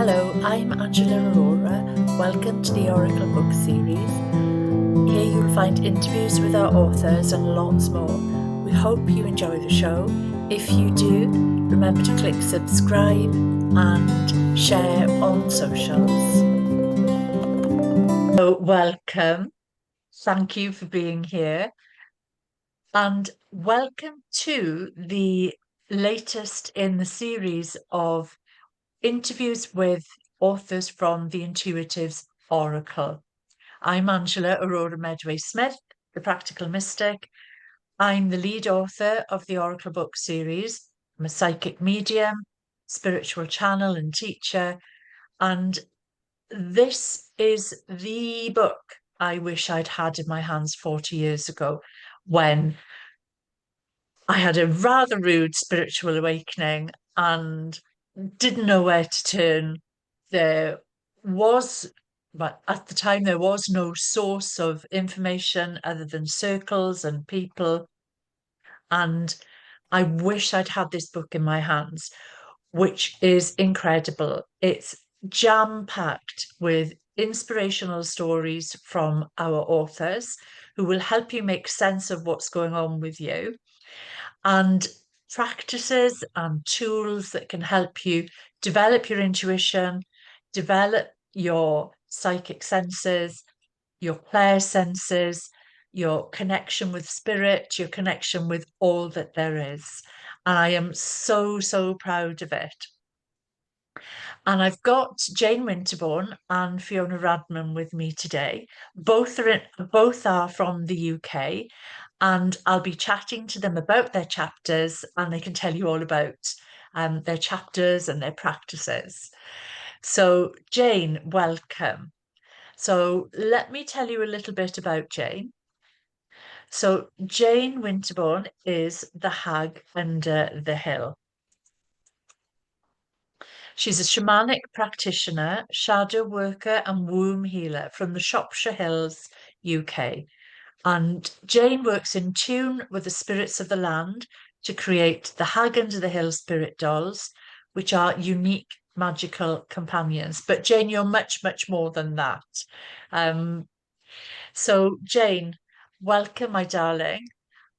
Hello, I'm Angela Aurora. Welcome to the Oracle book series. Here you'll find interviews with our authors and lots more. We hope you enjoy the show. If you do, remember to click subscribe and share on socials. So welcome. Thank you for being here. And welcome to the latest in the series of interviews with authors from the Intuitives Oracle. I'm Angela Aurora Medway-Smith, the Practical Mystic. I'm the lead author of the Oracle book series. I'm a psychic medium, spiritual channel and teacher, and this is the book I wish I'd had in my hands 40 years ago when I had a rather rude spiritual awakening and didn't know where to turn. There was, but at the time, there was no source of information other than circles and people. And I wish I'd had this book in my hands, which is incredible. It's jam-packed with inspirational stories from our authors who will help you make sense of what's going on with you, and practices and tools that can help you develop your intuition, develop your psychic senses, your clair senses, your connection with spirit, your connection with all that there is. And I am so, so proud of it. And I've got Jane Winterbourne and Fiona Radman with me today. Both are from the UK, and I'll be chatting to them about their chapters, and they can tell you all about their chapters and their practices. So, Jane, welcome. So, let me tell you a little bit about Jane. So, Jane Winterbourne is the hag under the hill. She's a shamanic practitioner, shadow worker, and womb healer from the Shropshire Hills, UK. And Jane works in tune with the spirits of the land to create the Hag Under the Hill spirit dolls, which are unique magical companions. But Jane, you're much, much more than that. So, Jane, welcome, my darling.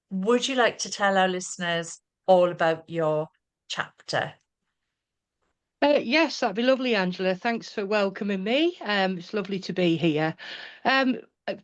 Would you like to tell our listeners all about your chapter? Yes, that'd be lovely, Angela. Thanks for welcoming me. It's lovely to be here.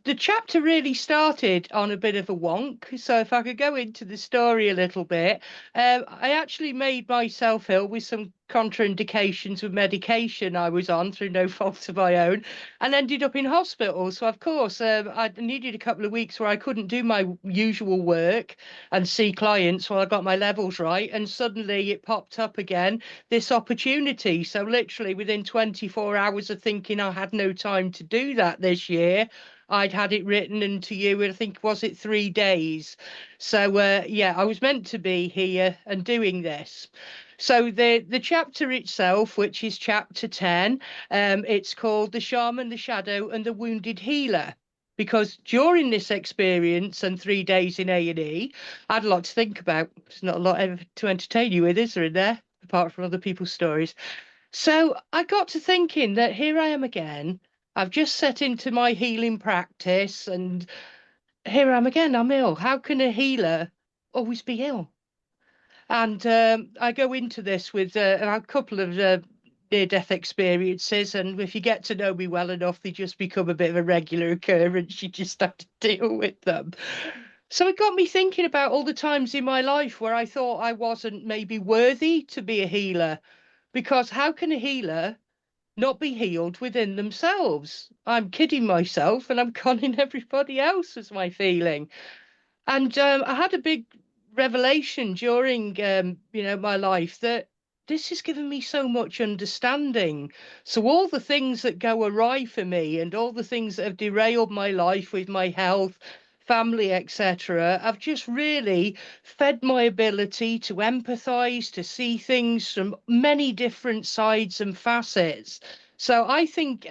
The chapter really started on a bit of a wonk. So if I could go into the story a little bit, I actually made myself ill with some contraindications with medication I was on through no fault of my own, and ended up in hospital. So of course, I needed a couple of weeks where I couldn't do my usual work and see clients while I got my levels right. And suddenly it popped up again, this opportunity. So literally within 24 hours of thinking I had no time to do that this year, I'd had it written into you, I think, was it 3 days? So yeah, I was meant to be here and doing this. So the chapter itself, which is chapter 10, it's called The Shaman, the Shadow, and the Wounded Healer. Because during this experience and 3 days in A&E, I had a lot to think about. There's not a lot to entertain you with, is there, in there, apart from other people's stories? So I got to thinking that here I am again. I've just set into my healing practice, and here I am again. I'm ill. How can a healer always be ill? And I go into this with a couple of near-death experiences, and if you get to know me well enough, they just become a bit of a regular occurrence. You just have to deal with them. So it got me thinking about all the times in my life where I thought I wasn't maybe worthy to be a healer, because how can a healer not be healed within themselves? I'm kidding myself and I'm conning everybody else, was my feeling. And I had a big revelation during, my life, that this has given me so much understanding. So all the things that go awry for me and all the things that have derailed my life with my health, family, etc., have just really fed my ability to empathize, to see things from many different sides and facets. So I think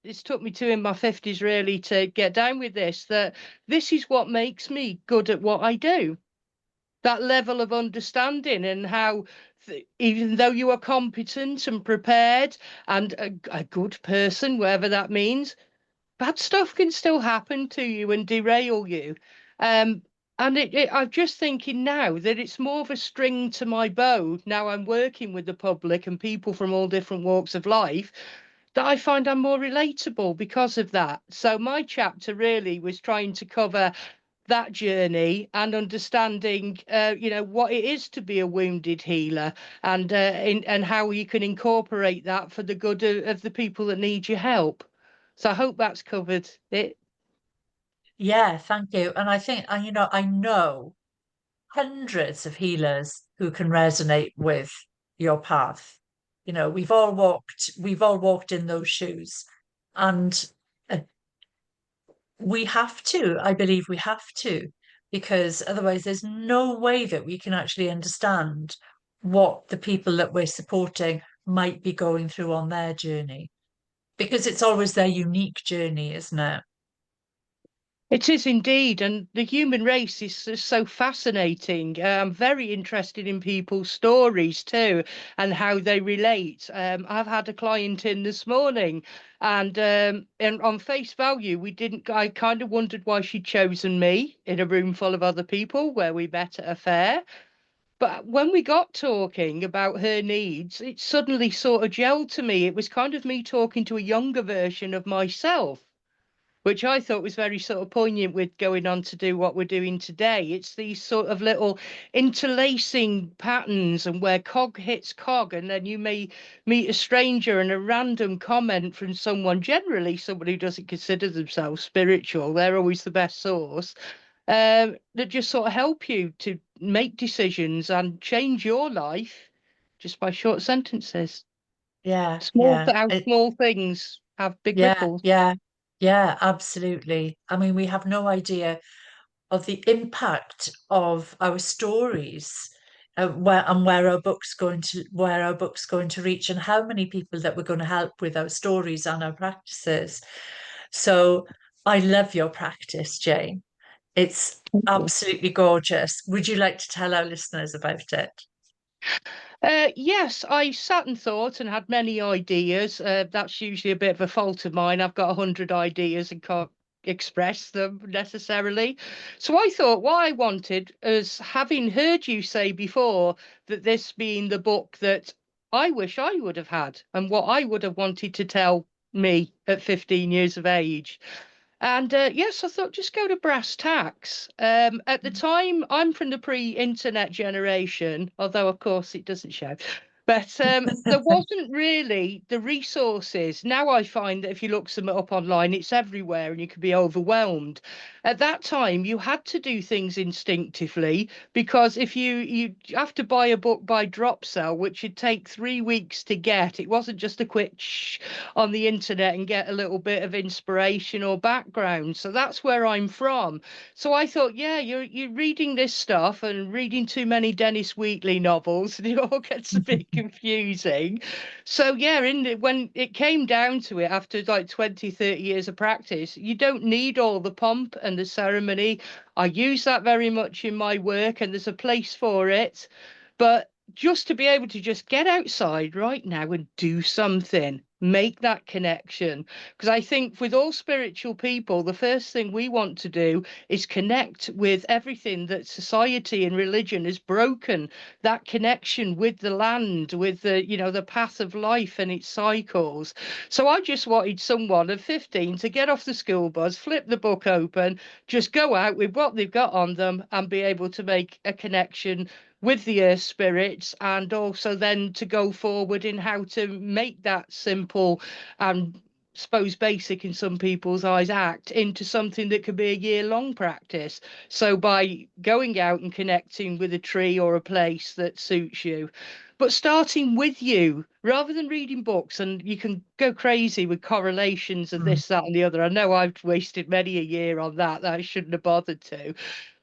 it's took me to in my 50s really to get down with this, that this is what makes me good at what I do. that level of understanding, and how even though you are competent and prepared and a good person, whatever that means, bad stuff can still happen to you and derail you. Um, and I'm just thinking now that it's more of a string to my bow. Now I'm working with the public and people from all different walks of life, that I find I'm more relatable because of that. So my chapter really was trying to cover that journey and understanding, what it is to be a wounded healer, and and how you can incorporate that for the good of the people that need your help. So I hope that's covered it. Yeah, thank you. And I think, I know hundreds of healers who can resonate with your path. We've all walked in those shoes. And uh, we have to, I believe we have to, because otherwise there's no way that we can actually understand what the people that we're supporting might be going through on their journey, because it's always their unique journey, isn't it? It is indeed, and the human race is so fascinating. I'm very interested in people's stories too, and how they relate. I've had a client in this morning, and on face value, we didn't. I kind of wondered why she'd chosen me in a room full of other people where we met at a fair. But when we got talking about her needs, it suddenly sort of gelled to me. It was kind of me talking to a younger version of myself, which I thought was very sort of poignant with going on to do what we're doing today. It's these sort of little interlacing patterns, and where cog hits cog, and then you may meet a stranger and a random comment from someone, generally someone who doesn't consider themselves spiritual. They're always the best source. That just sort of help you to make decisions and change your life just by short sentences. Yeah, Small, yeah. how small things have big Yeah, ripples. yeah, yeah, absolutely. I mean, we have no idea of the impact of our stories, where our books going to reach, and how many people that we're going to help with our stories and our practices. So I love your practice, Jane. It's absolutely gorgeous. Would you like to tell our listeners about it? Yes, I sat and thought and had many ideas. That's usually a bit of a fault of mine. I've got 100 ideas and can't express them necessarily. So I thought what I wanted is, having heard you say before that this being the book that I wish I would have had and what I would have wanted to tell me at 15 years of age. And yes, I thought just go to brass tacks. At the time, I'm from the pre-internet generation, although of course it doesn't show. But there wasn't really the resources. Now I find that if you look some up online, it's everywhere and you can be overwhelmed. At that time, you had to do things instinctively, because if you have to buy a book by drop sell, which would take 3 weeks to get, it wasn't just a quick shh on the internet and get a little bit of inspiration or background. So that's where I'm from. So I thought, yeah, you're reading this stuff and reading too many Dennis Wheatley novels, and it all gets a bit confusing. So yeah, when it came down to it, after like 20, 30 years of practice, you don't need all the pomp and the ceremony. I use that very much in my work, and there's a place for it. But just to be able to just get outside right now and do something, make that connection. Because I think with all spiritual people, the first thing we want to do is connect with everything that society and religion has broken, that connection with the land, with the path of life and its cycles. So I just wanted someone at 15 to get off the school bus, flip the book open, just go out with what they've got on them and be able to make a connection with the earth spirits, and also then to go forward in how to make that simple and suppose basic in some people's eyes act into something that could be a year-long practice. So by going out and connecting with a tree or a place that suits you, but starting with you rather than reading books, and you can go crazy with correlations of Mm. this, that, and the other. I know I've wasted many a year on that I shouldn't have bothered to.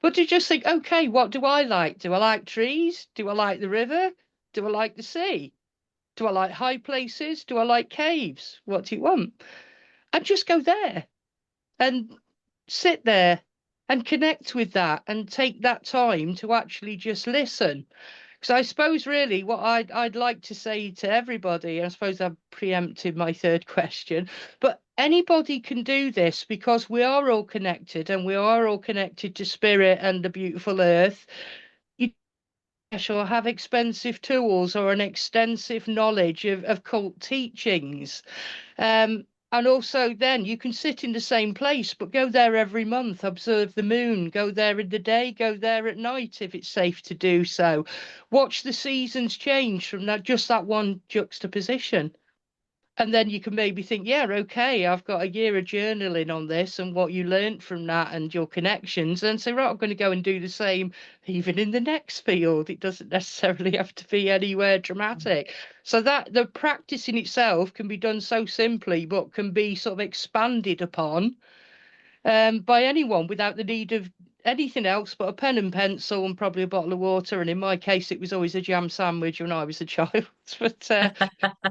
But to just think, okay, what do I like? Do I like trees? Do I like the river? Do I like the sea? Do I like high places? Do I like caves? What do you want? And just go there and sit there and connect with that and take that time to actually just listen. Because I suppose really what I'd like to say to everybody, I suppose I've preempted my third question, but anybody can do this because we are all connected and we are all connected to spirit and the beautiful earth. You or have expensive tools or an extensive knowledge of cult teachings. And also, then you can sit in the same place, but go there every month, observe the moon, go there in the day, go there at night if it's safe to do so. Watch the seasons change from that, just that one juxtaposition. And then you can maybe think, yeah, okay, I've got a year of journaling on this and what you learned from that and your connections. And say, right, I'm going to go and do the same even in the next field. It doesn't necessarily have to be anywhere dramatic. So that the practice in itself can be done so simply, but can be sort of expanded upon by anyone without the need of anything else but a pen and pencil and probably a bottle of water. And in my case, it was always a jam sandwich when I was a child. But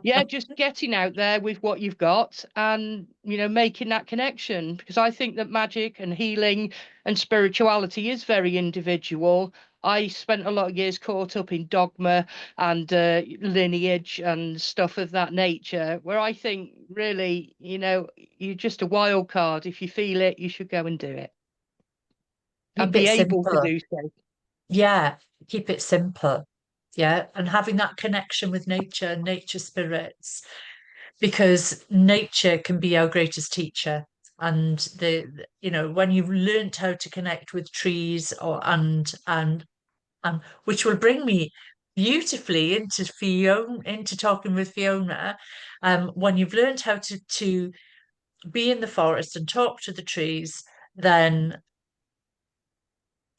yeah, just getting out there with what you've got and, making that connection. Because I think that magic and healing and spirituality is very individual. I spent a lot of years caught up in dogma and lineage and stuff of that nature, where I think really, you're just a wild card. If you feel it, you should go and do it and Keep be it able to simple. do so. Yeah, keep it simple. Yeah, and having that connection with nature, nature spirits, because nature can be our greatest teacher. And when you've learnt how to connect with trees and which will bring me beautifully into talking with Fiona. When you've learned how to be in the forest and talk to the trees, then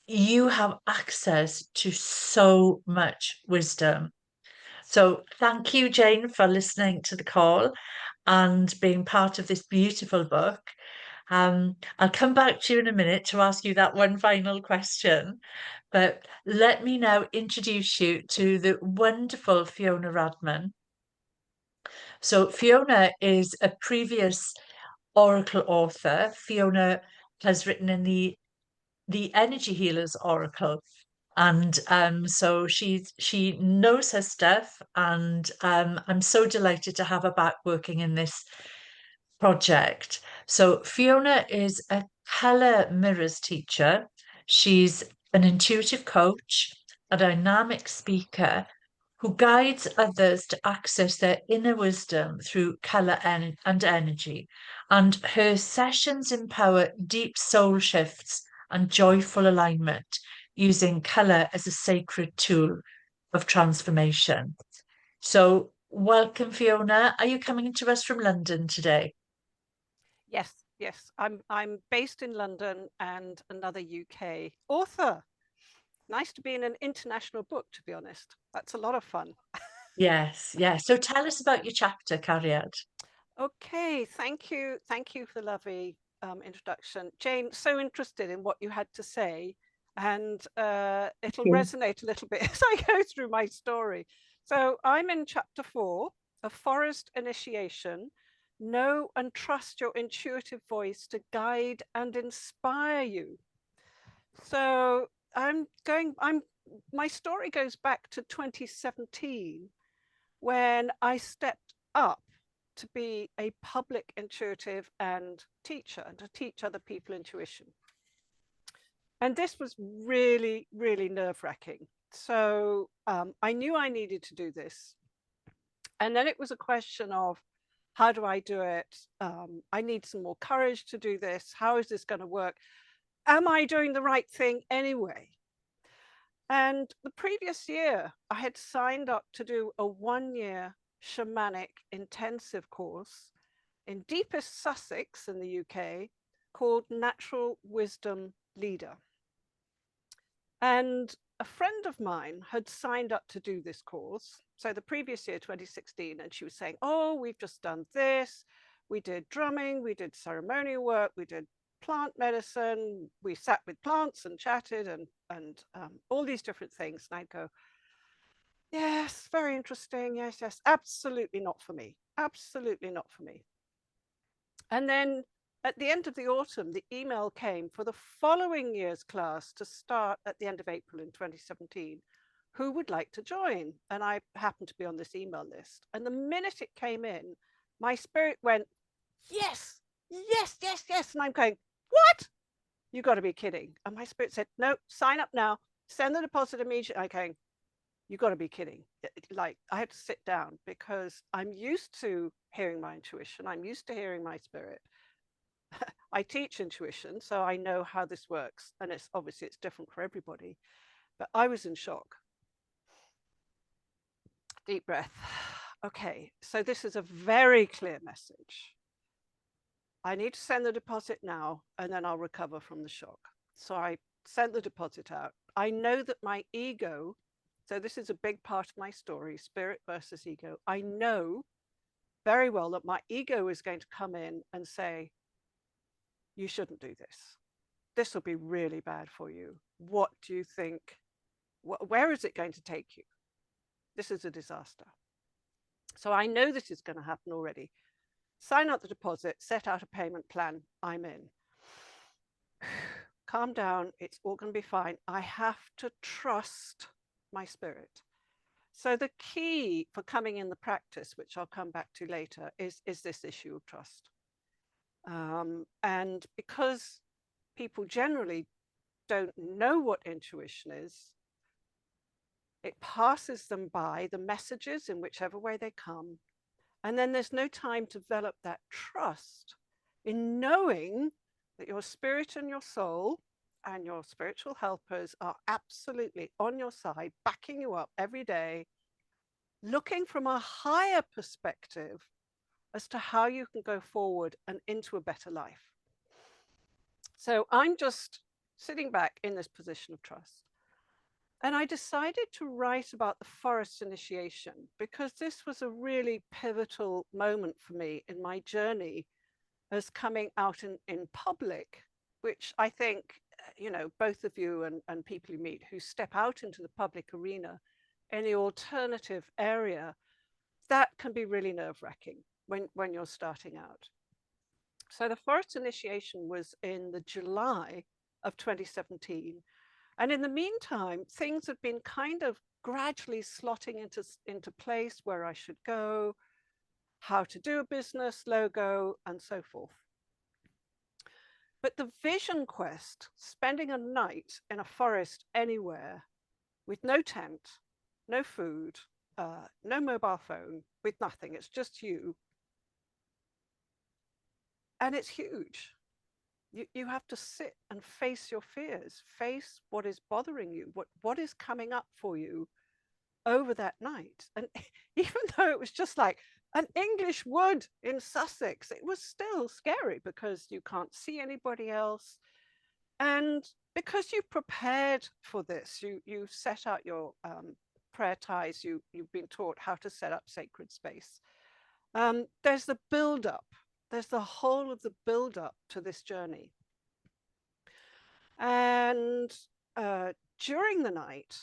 you have access to so much wisdom. So thank you, Jane, for listening to the call and being part of this beautiful book. I'll come back to you in a minute to ask you that one final question, but let me now introduce you to the wonderful Fiona Radman. So Fiona is a previous Oracle author. Fiona has written in the Energy Healers Oracle. And so she knows her stuff, and I'm so delighted to have her back working in this project. So Fiona is a color mirrors teacher. She's an intuitive coach, a dynamic speaker who guides others to access their inner wisdom through color and energy. And her sessions empower deep soul shifts and joyful alignment using color as a sacred tool of transformation. So, welcome, Fiona. Are you coming to us from London today? Yes, yes. I'm based in London and another UK author. Nice to be in an international book, to be honest. That's a lot of fun. Yes, yes. So tell us about your chapter, Cariad. Okay, thank you. Thank you for the lovely introduction. Jane, so interested in what you had to say, and it'll resonate a little bit as I go through my story. So I'm in chapter 4, A Forest Initiation. Know and trust your intuitive voice to guide and inspire you. So my story goes back to 2017 when I stepped up to be a public intuitive and teacher and to teach other people intuition. And this was really, really nerve-wracking. So I knew I needed to do this. And then it was a question of, how do I do it? I need some more courage to do this. How is this going to work? Am I doing the right thing anyway? And the previous year, I had signed up to do a 1-year shamanic intensive course in deepest Sussex in the UK called Natural Wisdom Leader. And a friend of mine had signed up to do this course. So the previous year, 2016, and she was saying, oh, we've just done this. We did drumming, we did ceremonial work, we did plant medicine, we sat with plants and chatted and all these different things. And I'd go, yes, very interesting. Yes, yes, absolutely not for me. Absolutely not for me. And then at the end of the autumn, the email came for the following year's class to start at the end of April in 2017. Who would like to join? And I happened to be on this email list. And the minute it came in, my spirit went, yes, yes, yes, yes. And I'm going, what? You got to be kidding. And my spirit said, no, sign up now, send the deposit immediately. I'm going, you got to be kidding. Like, I had to sit down because I'm used to hearing my intuition. I'm used to hearing my spirit. I teach intuition, so I know how this works. And it's obviously it's different for everybody. But I was in shock. Deep breath. Okay, so this is a very clear message. I need to send the deposit now, and then I'll recover from the shock. So I sent the deposit out. I know that my ego, so this is a big part of my story, spirit versus ego. I know very well that my ego is going to come in and say, you shouldn't do this. This will be really bad for you. What do you think? Where is it going to take you? This is a disaster. So I know this is going to happen already. Sign out the deposit, set out a payment plan, I'm in. Calm down, it's all going to be fine. I have to trust my spirit. So the key for coming in the practice, which I'll come back to later, is this issue of trust. And because people generally don't know what intuition is, it passes them by, the messages in whichever way they come. And then there's no time to develop that trust in knowing that your spirit and your soul and your spiritual helpers are absolutely on your side, backing you up every day, looking from a higher perspective as to how you can go forward and into a better life. So I'm just sitting back in this position of trust. And I decided to write about the forest initiation because this was a really pivotal moment for me in my journey as coming out in public, which I think, you know, both of you and people you meet who step out into the public arena in the alternative area, that can be really nerve-wracking when you're starting out. So the forest initiation was in the July of 2017. And in the meantime, things have been kind of gradually slotting into place where I should go, how to do a business, logo, and so forth. But the vision quest, spending a night in a forest anywhere with no tent, no food, no mobile phone, with nothing, it's just you. And it's huge. You have to sit and face your fears, face what is bothering you, what is coming up for you over that night. And even though it was just like an English wood in Sussex, it was still scary because you can't see anybody else. And because you prepared for this, you set out your prayer ties, you've been taught how to set up sacred space. There's the build-up. There's the whole of the build-up to this journey. And during the night,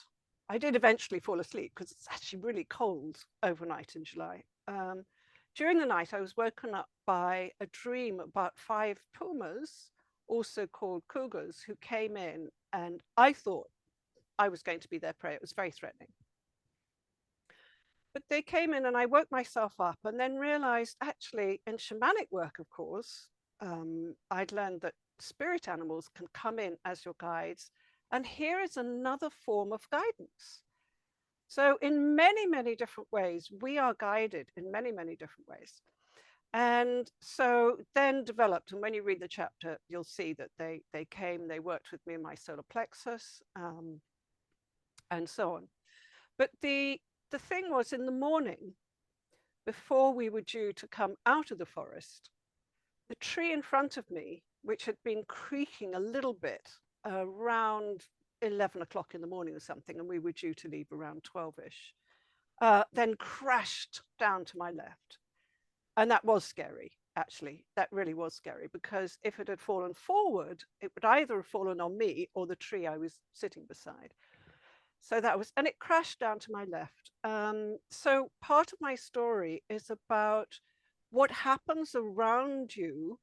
I did eventually fall asleep because it's actually really cold overnight in July. During the night, I was woken up by a dream about 5 pumas, also called cougars, who came in, and I thought I was going to be their prey. It was very threatening. But they came in and I woke myself up and then realized actually in shamanic work, of course, I'd learned that spirit animals can come in as your guides. And here is another form of guidance. So in many, many different ways, we are guided in many, many different ways. And so then developed, and when you read the chapter, you'll see that they came, they worked with me in my solar plexus, and so on. But the thing was, in the morning, before we were due to come out of the forest, the tree in front of me, which had been creaking a little bit around 11 o'clock in the morning or something, and we were due to leave around 12-ish, then crashed down to my left. And that was scary, actually. That really was scary, because if it had fallen forward, it would either have fallen on me or the tree I was sitting beside. So that was, and it crashed down to my left. So part of my story is about what happens around you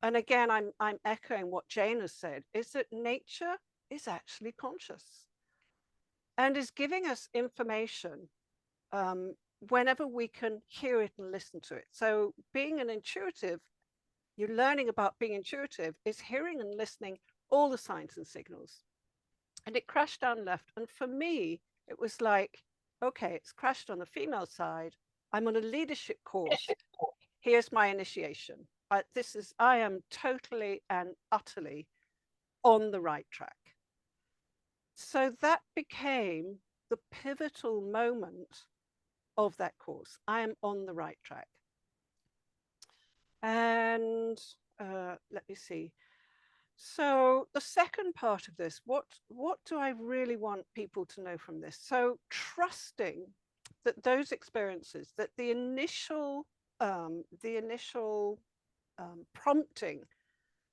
and again, I'm echoing what Jane has said, is that nature is actually conscious and is giving us information whenever we can hear it and listen to it. So being an intuitive, you're learning about being intuitive is hearing and listening all the signs and signals. And it crashed down left. And for me, it was like, okay, it's crashed on the female side. I'm on a leadership course. Here's my initiation. I am totally and utterly on the right track. So that became the pivotal moment of that course. I am on the right track. And let me see. So the second part of this, what do I really want people to know from this? So trusting that those experiences, that the initial prompting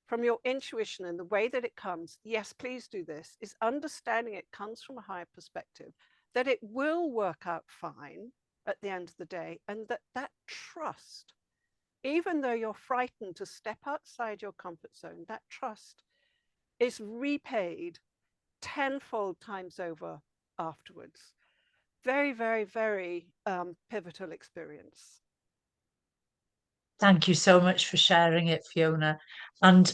from your intuition and the way that it comes, yes, please do this, is understanding it comes from a higher perspective, that it will work out fine at the end of the day, and that trust, even though you're frightened to step outside your comfort zone, that trust is repaid tenfold times over afterwards. Very, very, very pivotal experience. Thank you so much for sharing it, Fiona. And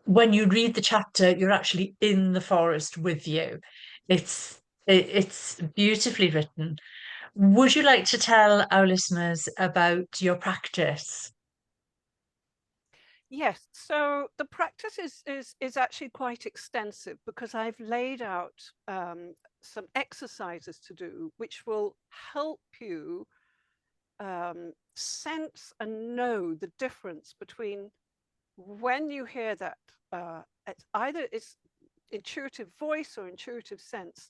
when you read the chapter, you're actually in the forest with you. It's beautifully written. Would you like to tell our listeners about your practice? Yes, so the practice is actually quite extensive because I've laid out some exercises to do which will help you sense and know the difference between when you hear that it's either it's intuitive voice or intuitive sense,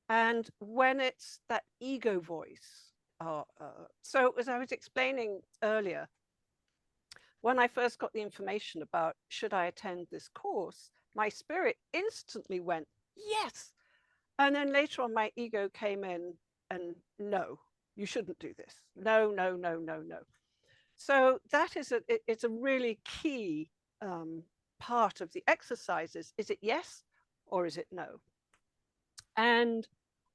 and when it's that ego voice. So as I was explaining earlier, when I first got the information about should I attend this course, my spirit instantly went, yes. And then later on, my ego came in and no, you shouldn't do this. No, no, no, no, no. So that is it's a really key part of the exercises. Is it yes or is it no? And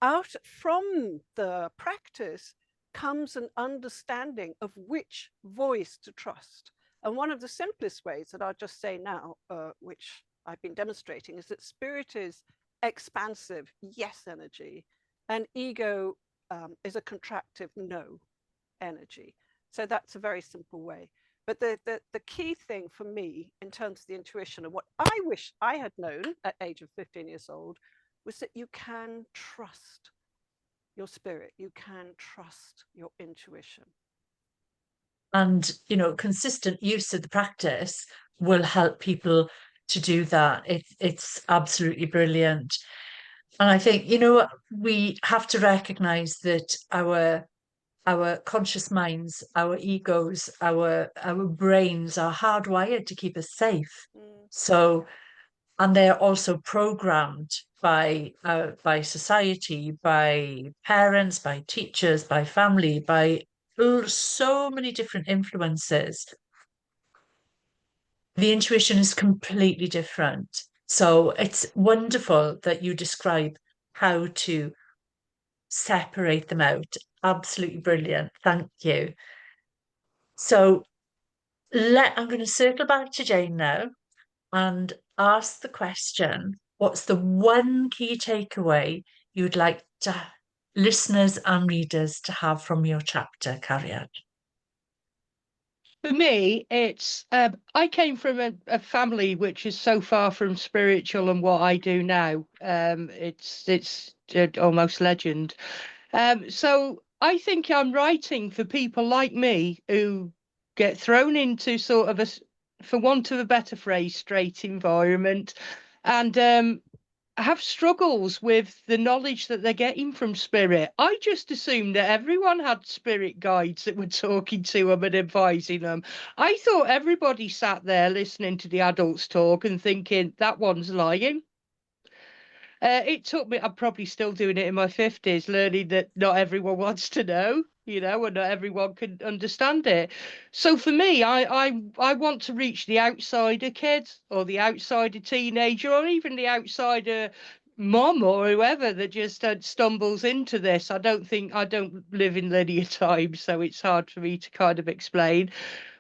out from the practice comes an understanding of which voice to trust. And one of the simplest ways that I'll just say now, which I've been demonstrating, is that spirit is expansive yes energy, and ego is a contractive no energy. So that's a very simple way. But the key thing for me in terms of the intuition and what I wish I had known at age of 15 years old was that you can trust your spirit, you can trust your intuition. And, you know, consistent use of the practice will help people to do that. It's absolutely brilliant. And I think, you know, we have to recognize that our conscious minds, our egos, our brains are hardwired to keep us safe. So, and they're also programmed by society, by parents, by teachers, by family, by so many different influences. The intuition is completely different. So it's wonderful that you describe how to separate them out. Absolutely brilliant. Thank you. So I'm going to circle back to Jane now and ask the question, what's the one key takeaway you'd like listeners and readers to have from your chapter, Cariad? For me, it's I came from a family which is so far from spiritual and what I do now. It's almost legend. So I think I'm writing for people like me who get thrown into sort of for want of a better phrase, straight environment, and have struggles with the knowledge that they're getting from spirit. I just assumed that everyone had spirit guides that were talking to them and advising them. I thought everybody sat there listening to the adults talk and thinking that one's lying. It took me, I'm probably still doing it in my 50s, learning that not everyone wants to know. you know, and not everyone can understand it. So for me, I want to reach the outsider kid or the outsider teenager or even the outsider mom or whoever that just stumbles into this. I don't live in linear time, so it's hard for me to kind of explain.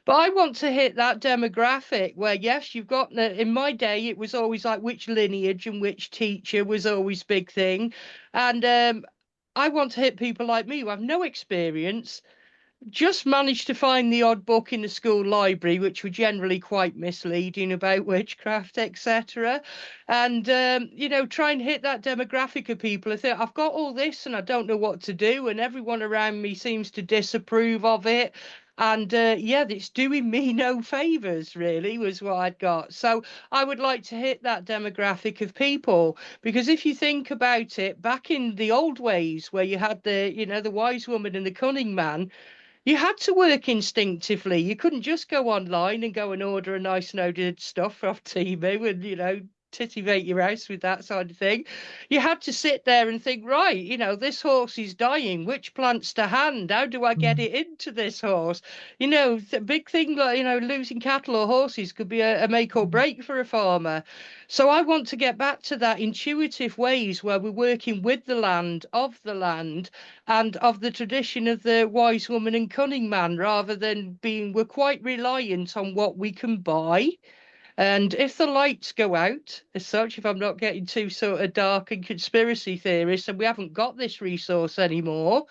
But I want to hit that demographic where, yes, you've got, in my day, it was always like which lineage and which teacher was always big thing. And I want to hit people like me who have no experience, just managed to find the odd book in the school library, which were generally quite misleading about witchcraft, etc. And, you know, try and hit that demographic of people. I think I've got all this and I don't know what to do. And everyone around me seems to disapprove of it. And yeah, it's doing me no favors, really, was what I'd got. So I would like to hit that demographic of people because if you think about it, back in the old ways where you had the, you know, the wise woman and the cunning man, you had to work instinctively. You couldn't just go online and go and order a nice load of stuff off Temu and, you know, titivate your house with that sort of thing. You had to sit there and think, right, you know, this horse is dying. Which plants to hand? How do I get it into this horse? You know, the big thing like, you know, losing cattle or horses could be a make or break for a farmer. So I want to get back to that intuitive ways where we're working with the land, of the land, and of the tradition of the wise woman and cunning man rather than being we're quite reliant on what we can buy. And if the lights go out as such, if I'm not getting too sort of dark and conspiracy theorist and we haven't got this resource anymore,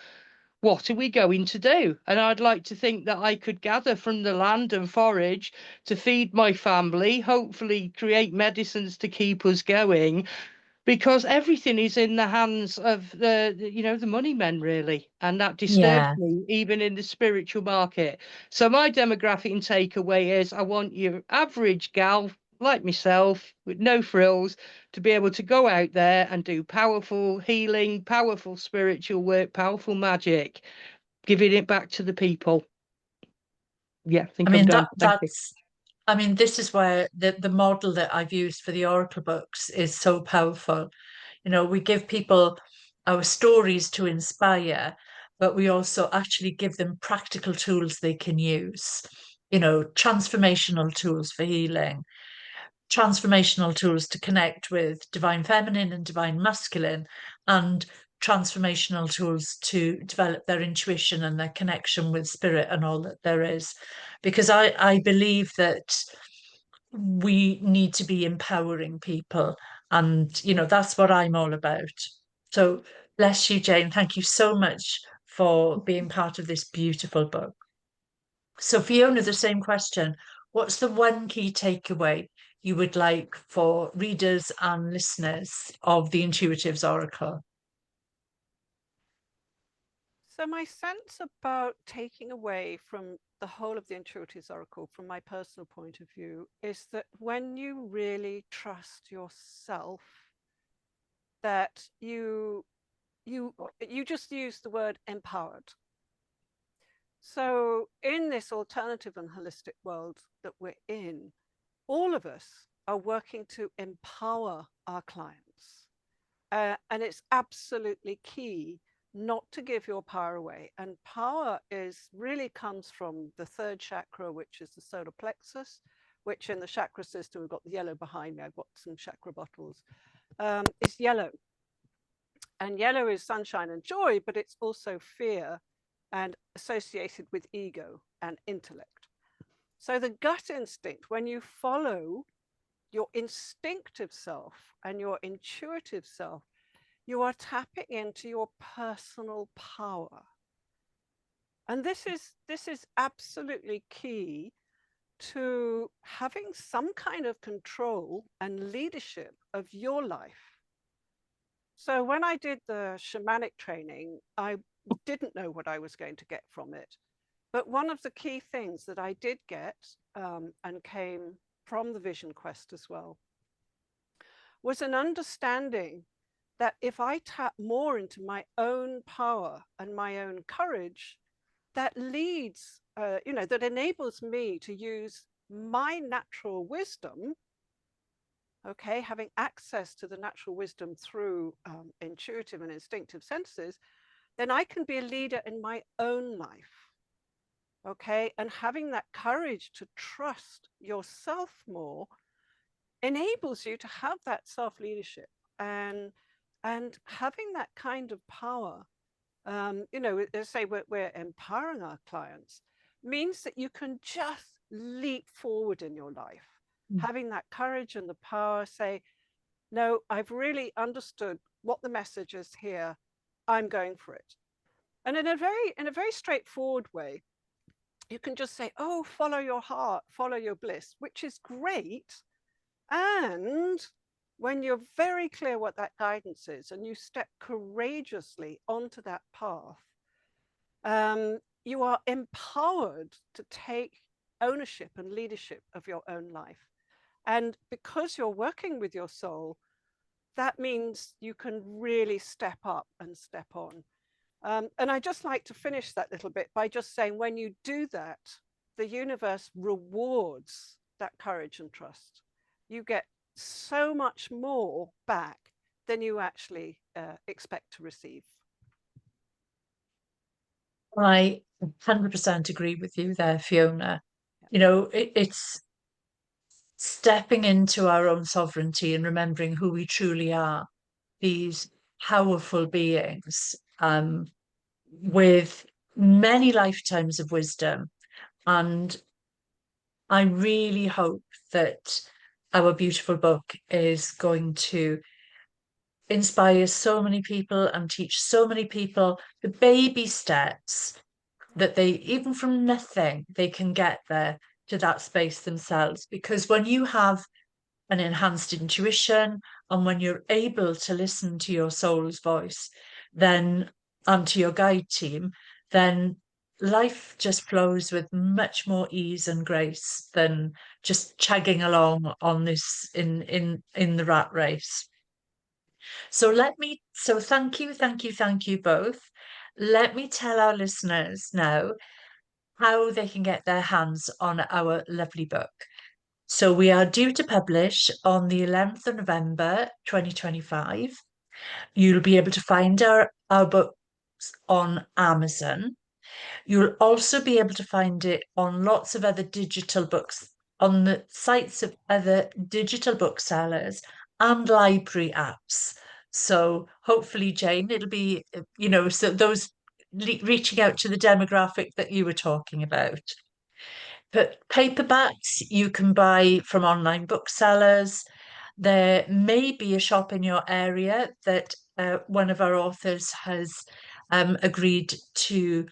what are we going to do? And I'd like to think that I could gather from the land and forage to feed my family, hopefully create medicines to keep us going, because everything is in the hands of you know, the money men really, and that disturbs Yeah. me even in the spiritual market. So my demographic and takeaway is I want your average gal like myself with no frills to be able to go out there and do powerful healing, powerful spiritual work, powerful magic, giving it back to the people. Yeah, I I think I'm mean done. Thank you. I mean, this is where the model that I've used for the Oracle books is so powerful. You know, we give people our stories to inspire, but we also actually give them practical tools they can use, you know, transformational tools for healing, transformational tools to connect with divine feminine and divine masculine, and transformational tools to develop their intuition and their connection with spirit and all that there is. Because I believe that we need to be empowering people. And, you know, that's what I'm all about. So bless you, Jane. Thank you so much for being part of this beautiful book. So, Fiona, the same question. What's the one key takeaway you would like for readers and listeners of the Intuitives Oracle? So my sense about taking away from the whole of the Intuitives Oracle, from my personal point of view, is that when you really trust yourself, that you just use the word empowered. So in this alternative and holistic world that we're in, all of us are working to empower our clients. And it's absolutely key not to give your power away. And power really comes from the third chakra, which is the solar plexus, which in the chakra system, we've got the yellow behind me. I've got some chakra bottles. It's yellow. And yellow is sunshine and joy, but it's also fear and associated with ego and intellect. So the gut instinct, when you follow your instinctive self and your intuitive self, you are tapping into your personal power. And this is absolutely key to having some kind of control and leadership of your life. So when I did the shamanic training, I didn't know what I was going to get from it. But one of the key things that I did get and came from the Vision Quest as well was an understanding that if I tap more into my own power and my own courage, that leads, that enables me to use my natural wisdom, okay, having access to the natural wisdom through intuitive and instinctive senses, then I can be a leader in my own life. Okay, and having that courage to trust yourself more enables you to have that self-leadership and having that kind of power. You know, as I say, we're empowering our clients means that you can just leap forward in your life. Having that courage and the power, say, no, I've really understood what the message is here. I'm going for it. And in a very straightforward way, you can just say, oh, follow your heart, follow your bliss, which is great. And when you're very clear what that guidance is and you step courageously onto that path, you are empowered to take ownership and leadership of your own life. And because you're working with your soul, that means you can really step up and step on. And I just like to finish that little bit by just saying, when you do that, the universe rewards that courage and trust. You get so much more back than you actually expect to receive. I 100% agree with you there, Fiona. You know, it's stepping into our own sovereignty and remembering who we truly are, these powerful beings with many lifetimes of wisdom. And I really hope that our beautiful book is going to inspire so many people and teach so many people the baby steps that they, even from nothing, they can get there to that space themselves. Because when you have an enhanced intuition and when you're able to listen to your soul's voice, then, and to your guide team, then life just flows with much more ease and grace than just chugging along on this in the rat race. So thank you both. Let me tell our listeners now how they can get their hands on our lovely book. So we are due to publish on the 11th of November 2025. You'll be able to find our books on Amazon. You'll also be able to find it on lots of other digital books, on the sites of other digital booksellers and library apps. So hopefully, Jane, it'll be, you know, so those reaching out to the demographic that you were talking about. But paperbacks you can buy from online booksellers. There may be a shop in your area that one of our authors has agreed to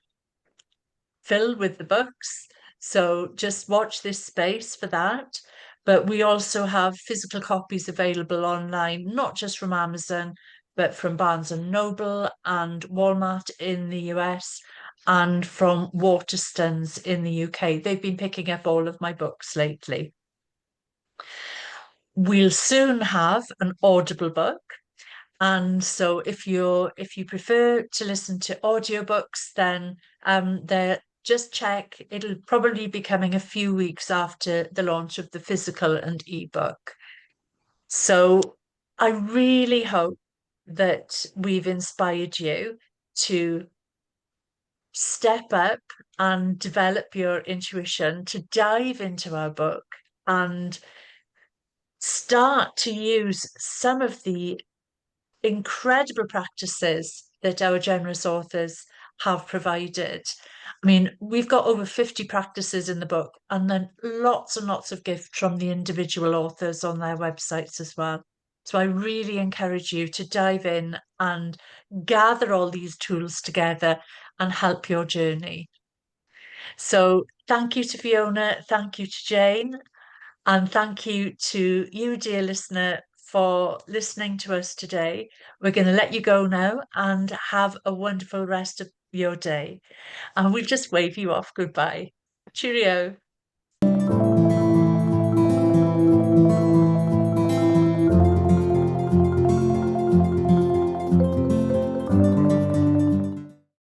fill with the books. So just watch this space for that. But we also have physical copies available online, not just from Amazon, but from Barnes and Noble and Walmart in the US and from Waterstones in the UK. They've been picking up all of my books lately. We'll soon have an Audible book. And so if you prefer to listen to audiobooks, then just check. It'll probably be coming a few weeks after the launch of the physical and ebook. So I really hope that we've inspired you to step up and develop your intuition, to dive into our book and start to use some of the incredible practices that our generous authors have provided. I mean, we've got over 50 practices in the book, and then lots and lots of gifts from the individual authors on their websites as well. So I really encourage you to dive in and gather all these tools together and help your journey. So thank you to Fiona, thank you to Jane, and thank you to you, dear listener, for listening to us today. We're going to let you go now and have a wonderful rest of your day. And we'll just wave you off goodbye. Cheerio.